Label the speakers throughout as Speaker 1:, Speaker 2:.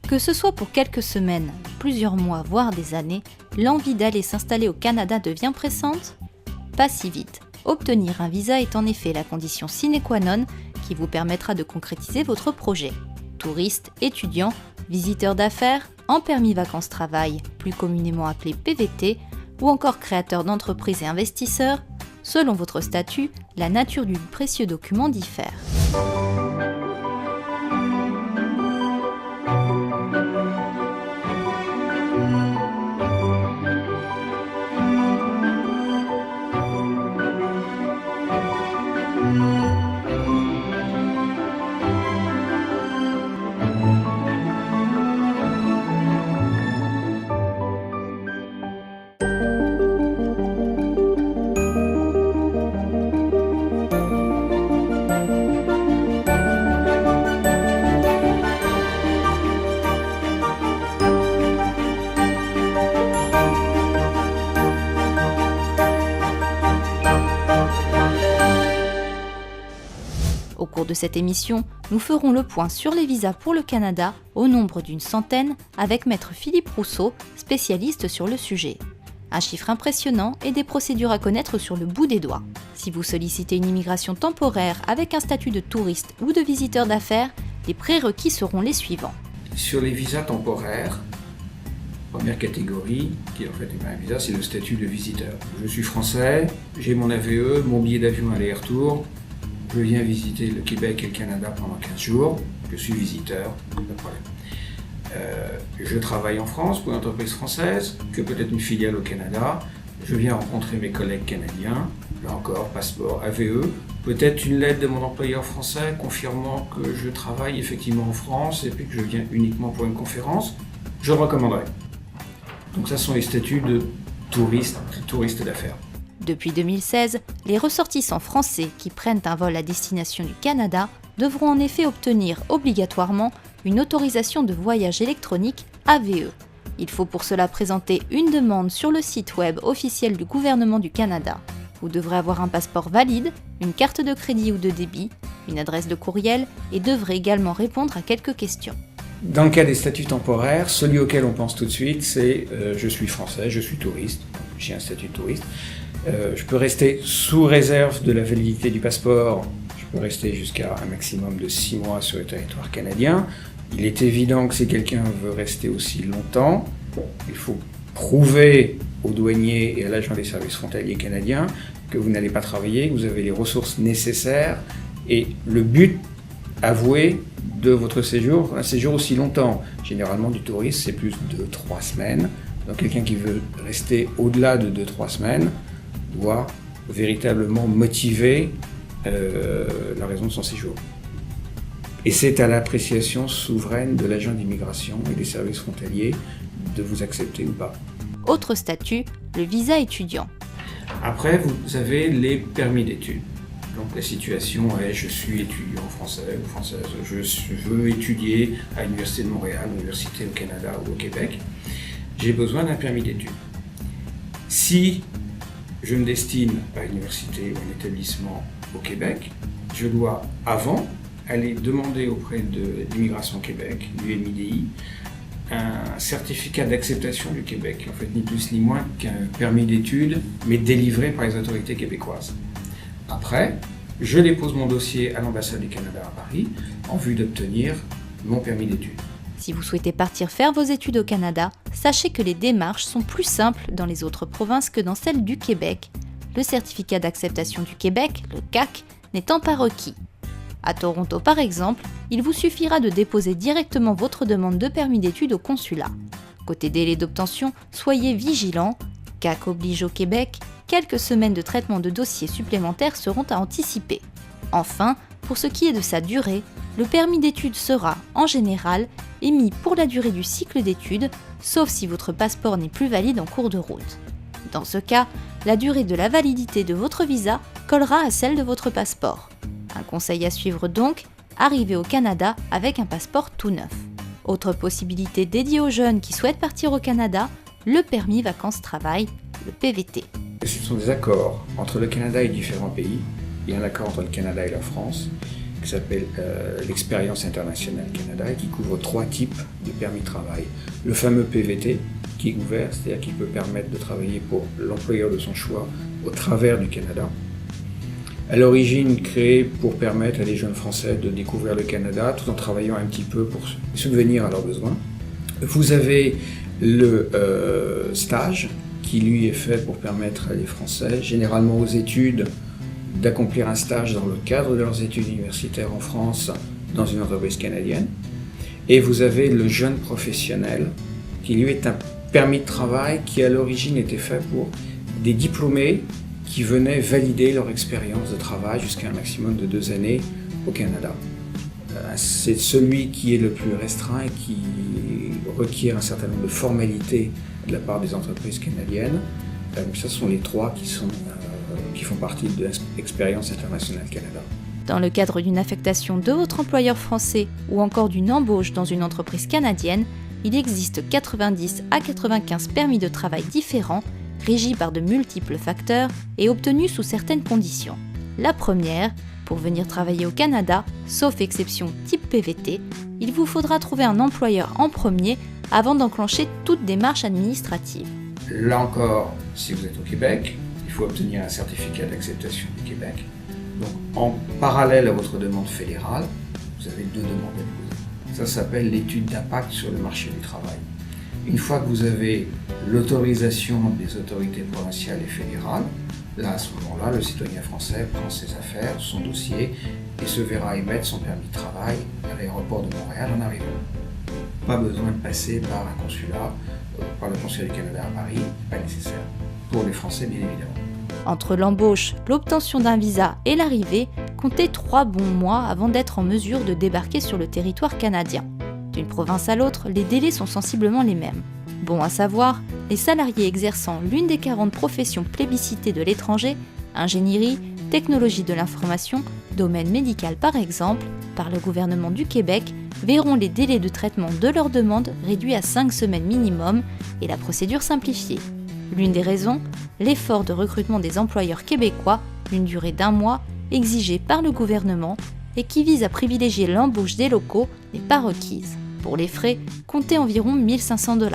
Speaker 1: Que ce soit pour quelques semaines, plusieurs mois, voire des années, l'envie d'aller s'installer au Canada devient pressante? Pas si vite. Obtenir un visa est en effet la condition sine qua non qui vous permettra de concrétiser votre projet. Touriste, étudiant, visiteur d'affaires, en permis vacances-travail, plus communément appelé PVT, ou encore créateur d'entreprise et investisseur, selon votre statut, la nature du précieux document diffère. Au cours de cette émission, nous ferons le point sur les visas pour le Canada, au nombre d'une centaine, avec Maître Philippe Rousseau, spécialiste sur le sujet. Un chiffre impressionnant et des procédures à connaître sur le bout des doigts. Si vous sollicitez une immigration temporaire avec un statut de touriste ou de visiteur d'affaires, les prérequis seront les suivants.
Speaker 2: Sur les visas temporaires, première catégorie, qui est en fait un visa, c'est le statut de visiteur. Je suis français, j'ai mon AVE, mon billet d'avion aller-retour. Je viens visiter le Québec et le Canada pendant 15 jours. Je suis visiteur, pas de problème. Je travaille en France pour une entreprise française, que peut-être une filiale au Canada. Je viens rencontrer mes collègues canadiens. Là encore, passeport, AVE. Peut-être une lettre de mon employeur français confirmant que je travaille effectivement en France et puis que je viens uniquement pour une conférence. Je le recommanderais. Donc ça sont les statuts de touriste d'affaires.
Speaker 1: Depuis 2016, les ressortissants français qui prennent un vol à destination du Canada devront en effet obtenir obligatoirement une autorisation de voyage électronique AVE. Il faut pour cela présenter une demande sur le site web officiel du gouvernement du Canada. Vous devrez avoir un passeport valide, une carte de crédit ou de débit, une adresse de courriel et devrez également répondre à quelques questions.
Speaker 2: Dans le cas des statuts temporaires, celui auquel on pense tout de suite, c'est je suis français, je suis touriste, j'ai un statut de touriste. Je peux rester sous réserve de la validité du passeport, je peux rester jusqu'à un maximum de 6 mois sur le territoire canadien. Il est évident que si quelqu'un veut rester aussi longtemps, il faut prouver aux douaniers et à l'agent des services frontaliers canadiens que vous n'allez pas travailler, que vous avez les ressources nécessaires et le but avoué de votre séjour, un séjour aussi longtemps. Généralement du tourisme c'est plus de 3 semaines, donc quelqu'un qui veut rester au-delà de 2-3 semaines doit véritablement motiver la raison de son séjour. Et c'est à l'appréciation souveraine de l'agent d'immigration et des services frontaliers de vous accepter ou pas.
Speaker 1: Autre statut, le visa étudiant.
Speaker 2: Après, vous avez les permis d'études. Donc la situation est, je suis étudiant français ou française, je veux étudier à l'Université de Montréal, l'Université au Canada ou au Québec. J'ai besoin d'un permis d'études. Si je me destine à une université ou un établissement au Québec, je dois avant aller demander auprès de l'Immigration Québec, du MIDI, un certificat d'acceptation du Québec, en fait ni plus ni moins qu'un permis d'études, mais délivré par les autorités québécoises. Après, je dépose mon dossier à l'ambassade du Canada à Paris en vue d'obtenir mon permis d'études.
Speaker 1: Si vous souhaitez partir faire vos études au Canada, sachez que les démarches sont plus simples dans les autres provinces que dans celles du Québec. Le certificat d'acceptation du Québec, le CAQ, n'étant pas requis. À Toronto par exemple, il vous suffira de déposer directement votre demande de permis d'études au consulat. Côté délai d'obtention, soyez vigilants, CAQ oblige au Québec, quelques semaines de traitement de dossiers supplémentaires seront à anticiper. Enfin, pour ce qui est de sa durée, le permis d'études sera, en général, émis pour la durée du cycle d'études, sauf si votre passeport n'est plus valide en cours de route. Dans ce cas, la durée de la validité de votre visa collera à celle de votre passeport. Un conseil à suivre donc, arrivez au Canada avec un passeport tout neuf. Autre possibilité dédiée aux jeunes qui souhaitent partir au Canada, le permis vacances-travail, le PVT.
Speaker 2: Ce sont des accords entre le Canada et différents pays. Il y a un accord entre le Canada et la France. qui s'appelle l'expérience internationale Canada et qui couvre 3 types de permis de travail. Le fameux PVT qui est ouvert, c'est-à-dire qui peut permettre de travailler pour l'employeur de son choix au travers du Canada. À l'origine créé pour permettre à des jeunes Français de découvrir le Canada tout en travaillant un petit peu pour subvenir à leurs besoins. Vous avez le stage qui lui est fait pour permettre à les Français, généralement aux études, d'accomplir un stage dans le cadre de leurs études universitaires en France dans une entreprise canadienne. Et vous avez le jeune professionnel qui lui est un permis de travail qui à l'origine était fait pour des diplômés qui venaient valider leur expérience de travail jusqu'à un maximum de 2 années au Canada. C'est celui qui est le plus restreint et qui requiert un certain nombre de formalités de la part des entreprises canadiennes. Ce sont les 3 qui font partie de l'expérience internationale Canada.
Speaker 1: Dans le cadre d'une affectation de votre employeur français ou encore d'une embauche dans une entreprise canadienne, il existe 90 à 95 permis de travail différents, régis par de multiples facteurs et obtenus sous certaines conditions. La première, pour venir travailler au Canada, sauf exception type PVT, il vous faudra trouver un employeur en premier avant d'enclencher toute démarche administrative.
Speaker 2: Là encore, si vous êtes au Québec, il faut obtenir un certificat d'acceptation du Québec. Donc, en parallèle à votre demande fédérale, vous avez 2 demandes à déposer. Ça s'appelle l'étude d'impact sur le marché du travail. Une fois que vous avez l'autorisation des autorités provinciales et fédérales, là, à ce moment-là, le citoyen français prend ses affaires, son dossier et se verra émettre son permis de travail à l'aéroport de Montréal en arrivant. Pas besoin de passer par un consulat, par le consulat du Canada à Paris, pas nécessaire. Pour les Français, bien évidemment.
Speaker 1: Entre l'embauche, l'obtention d'un visa et l'arrivée, comptez 3 bons mois avant d'être en mesure de débarquer sur le territoire canadien. D'une province à l'autre, les délais sont sensiblement les mêmes. Bon à savoir, les salariés exerçant l'une des 40 professions plébiscitées de l'étranger, ingénierie, technologie de l'information, domaine médical par exemple, par le gouvernement du Québec, verront les délais de traitement de leurs demandes réduits à 5 semaines minimum et la procédure simplifiée. L'une des raisons, l'effort de recrutement des employeurs québécois, d'une durée d'1 mois, exigé par le gouvernement et qui vise à privilégier l'embauche des locaux n'est pas requise. Pour les frais, comptez environ 1 500 $.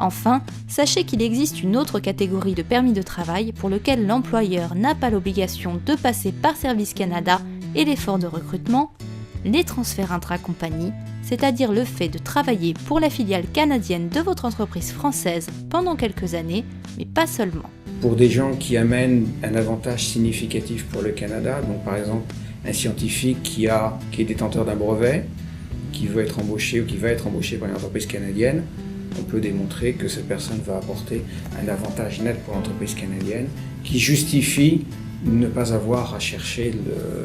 Speaker 1: Enfin, sachez qu'il existe une autre catégorie de permis de travail pour lequel l'employeur n'a pas l'obligation de passer par Service Canada et l'effort de recrutement, les transferts intra-compagnie, c'est-à-dire le fait de travailler pour la filiale canadienne de votre entreprise française pendant quelques années, mais pas seulement.
Speaker 2: Pour des gens qui amènent un avantage significatif pour le Canada, donc par exemple un scientifique qui est détenteur d'un brevet, qui veut être embauché ou qui va être embauché par une entreprise canadienne, on peut démontrer que cette personne va apporter un avantage net pour l'entreprise canadienne qui justifie de ne pas avoir à chercher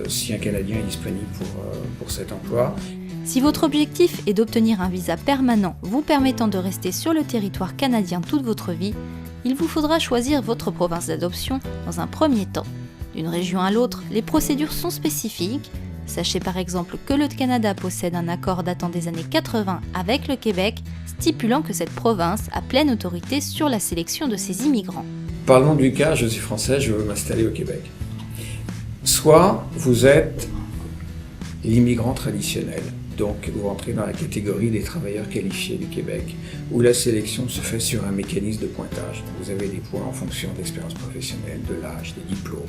Speaker 2: si un Canadien est disponible pour cet emploi.
Speaker 1: Si votre objectif est d'obtenir un visa permanent vous permettant de rester sur le territoire canadien toute votre vie, il vous faudra choisir votre province d'adoption dans un premier temps. D'une région à l'autre, les procédures sont spécifiques. Sachez par exemple que le Canada possède un accord datant des années 80 avec le Québec, stipulant que cette province a pleine autorité sur la sélection de ses immigrants.
Speaker 2: Parlons du cas, je suis français, je veux m'installer au Québec. Soit vous êtes l'immigrant traditionnel, donc vous rentrez dans la catégorie des travailleurs qualifiés du Québec, où la sélection se fait sur un mécanisme de pointage. Vous avez des points en fonction de l'expérience professionnelle, de l'âge, des diplômes.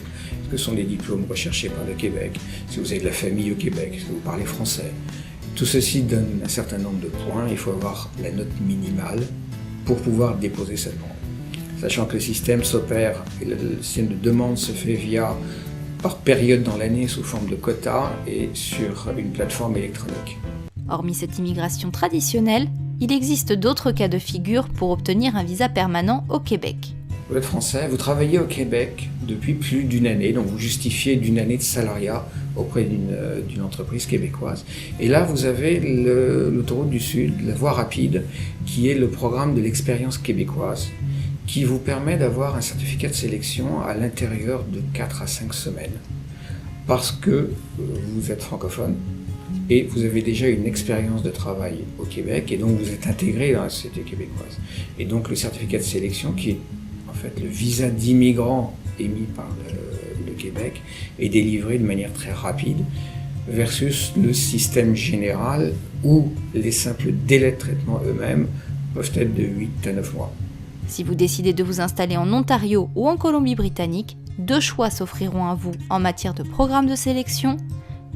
Speaker 2: Est-ce que ce sont des diplômes recherchés par le Québec? Si vous avez de la famille au Québec, est-ce que vous parlez français? Tout ceci donne un certain nombre de points. Il faut avoir la note minimale pour pouvoir déposer cette demande. sachant que le système s'opère, et le système de demande se fait par période dans l'année sous forme de quotas et sur une plateforme électronique.
Speaker 1: Hormis cette immigration traditionnelle, il existe d'autres cas de figure pour obtenir un visa permanent au Québec.
Speaker 2: Vous êtes français, vous travaillez au Québec depuis plus d'une année, donc vous justifiez d'une année de salariat auprès d'une entreprise québécoise. Et là, vous avez l'autoroute du Sud, la voie rapide, qui est le programme de l'expérience québécoise, qui vous permet d'avoir un certificat de sélection à l'intérieur de 4 à 5 semaines. Parce que vous êtes francophone et vous avez déjà une expérience de travail au Québec et donc vous êtes intégré dans la société québécoise. Et donc le certificat de sélection, qui est en fait le visa d'immigrant émis par le Québec, est délivré de manière très rapide versus le système général où les simples délais de traitement eux-mêmes peuvent être de 8 à 9 mois.
Speaker 1: Si vous décidez de vous installer en Ontario ou en Colombie-Britannique, 2 choix s'offriront à vous en matière de programme de sélection.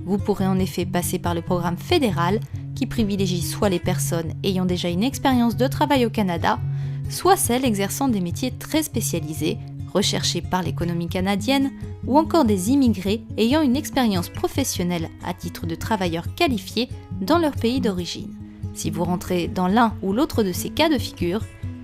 Speaker 1: Vous pourrez en effet passer par le programme fédéral qui privilégie soit les personnes ayant déjà une expérience de travail au Canada, soit celles exerçant des métiers très spécialisés, recherchés par l'économie canadienne, ou encore des immigrés ayant une expérience professionnelle à titre de travailleurs qualifiés dans leur pays d'origine. Si vous rentrez dans l'un ou l'autre de ces cas de figure,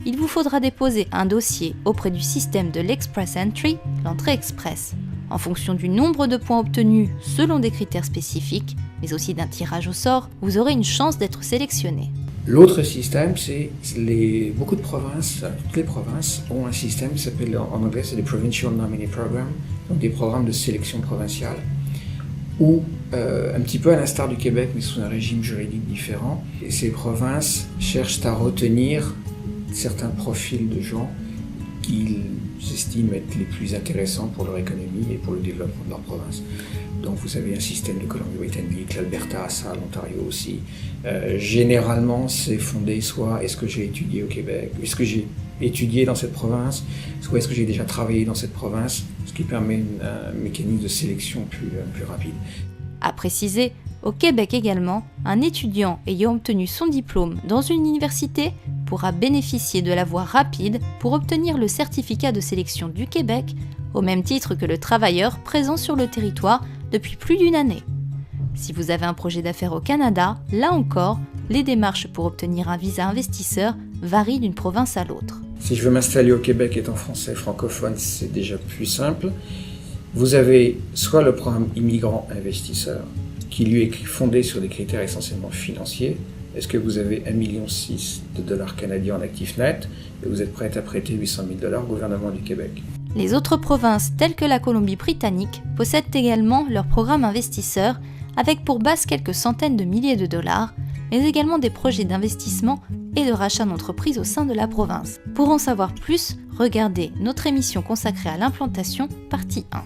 Speaker 1: il vous faudra déposer un dossier auprès du système de l'Express Entry, l'entrée express. En fonction du nombre de points obtenus selon des critères spécifiques, mais aussi d'un tirage au sort, vous aurez une chance d'être sélectionné.
Speaker 2: L'autre système, c'est beaucoup de provinces, toutes les provinces ont un système qui s'appelle en anglais, c'est le Provincial Nominee Program, donc des programmes de sélection provinciale, où, un petit peu à l'instar du Québec, mais sous un régime juridique différent, et ces provinces cherchent à retenir certains profils de gens qu'ils estiment être les plus intéressants pour leur économie et pour le développement de leur province. Donc vous avez un système de Colombie-Britannique, l'Alberta a ça, l'Ontario aussi. Généralement, c'est fondé soit est-ce que j'ai étudié au Québec, est-ce que j'ai étudié dans cette province, soit est-ce que j'ai déjà travaillé dans cette province, ce qui permet un mécanisme de sélection plus rapide.
Speaker 1: À préciser, au Québec également, un étudiant ayant obtenu son diplôme dans une université pourra bénéficier de la voie rapide pour obtenir le certificat de sélection du Québec, au même titre que le travailleur présent sur le territoire depuis plus d'une année. Si vous avez un projet d'affaires au Canada, là encore, les démarches pour obtenir un visa investisseur varient d'une province à l'autre.
Speaker 2: Si je veux m'installer au Québec étant français francophone, c'est déjà plus simple. Vous avez soit le programme immigrant investisseur, qui lui est fondé sur des critères essentiellement financiers. Est-ce que vous avez 1,6 million de dollars canadiens en actifs nets et vous êtes prêt à prêter 800 000 $ au gouvernement du Québec?
Speaker 1: Les autres provinces, telles que la Colombie-Britannique, possèdent également leur programme investisseur avec pour base quelques centaines de milliers de dollars, mais également des projets d'investissement et de rachat d'entreprises au sein de la province. Pour en savoir plus, regardez notre émission consacrée à l'implantation, partie 1.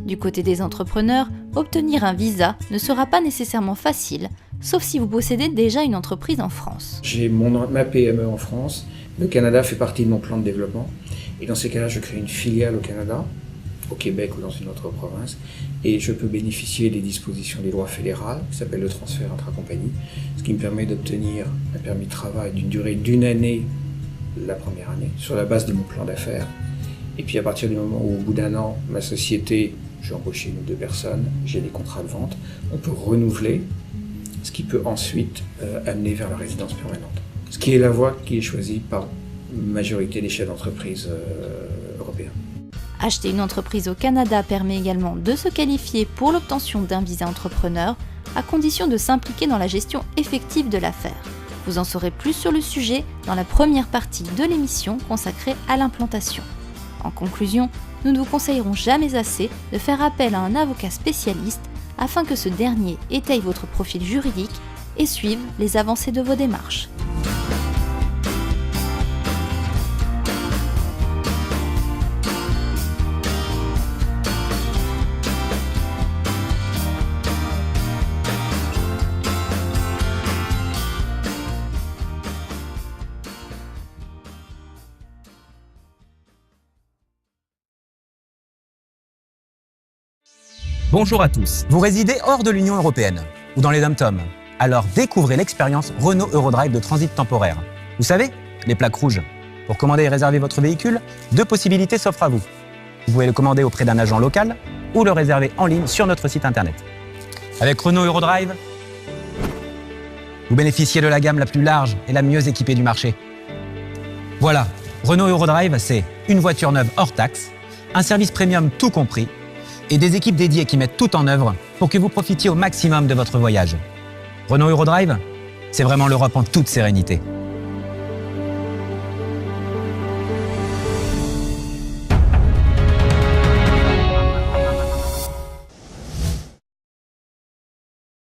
Speaker 1: Du côté des entrepreneurs, obtenir un visa ne sera pas nécessairement facile, sauf si vous possédez déjà une entreprise en France.
Speaker 2: J'ai ma PME en France, le Canada fait partie de mon plan de développement, et dans ces cas-là, je crée une filiale au Canada, au Québec ou dans une autre province, et je peux bénéficier des dispositions des lois fédérales, qui s'appelle le transfert intra-compagnie, ce qui me permet d'obtenir un permis de travail d'une durée d'1 année, la première année, sur la base de mon plan d'affaires. Et puis à partir du moment où, au bout d'1 an, ma société, j'ai embauché 1 ou 2 personnes, j'ai des contrats de vente, on peut renouveler, ce qui peut ensuite amener vers la résidence permanente. Ce qui est la voie qui est choisie par la majorité des chefs d'entreprise européens.
Speaker 1: Acheter une entreprise au Canada permet également de se qualifier pour l'obtention d'un visa entrepreneur, à condition de s'impliquer dans la gestion effective de l'affaire. Vous en saurez plus sur le sujet dans la première partie de l'émission consacrée à l'implantation. En conclusion, nous ne vous conseillerons jamais assez de faire appel à un avocat spécialiste afin que ce dernier étaye votre profil juridique et suive les avancées de vos démarches.
Speaker 3: Bonjour à tous. Vous résidez hors de l'Union européenne ou dans les dom-toms. Alors découvrez l'expérience Renault Eurodrive de transit temporaire. Vous savez, les plaques rouges. Pour commander et réserver votre véhicule, 2 possibilités s'offrent à vous. Vous pouvez le commander auprès d'un agent local ou le réserver en ligne sur notre site internet. Avec Renault Eurodrive, vous bénéficiez de la gamme la plus large et la mieux équipée du marché. Voilà, Renault Eurodrive, c'est une voiture neuve hors taxe, un service premium tout compris et des équipes dédiées qui mettent tout en œuvre pour que vous profitiez au maximum de votre voyage. Renault Eurodrive, c'est vraiment l'Europe en toute sérénité.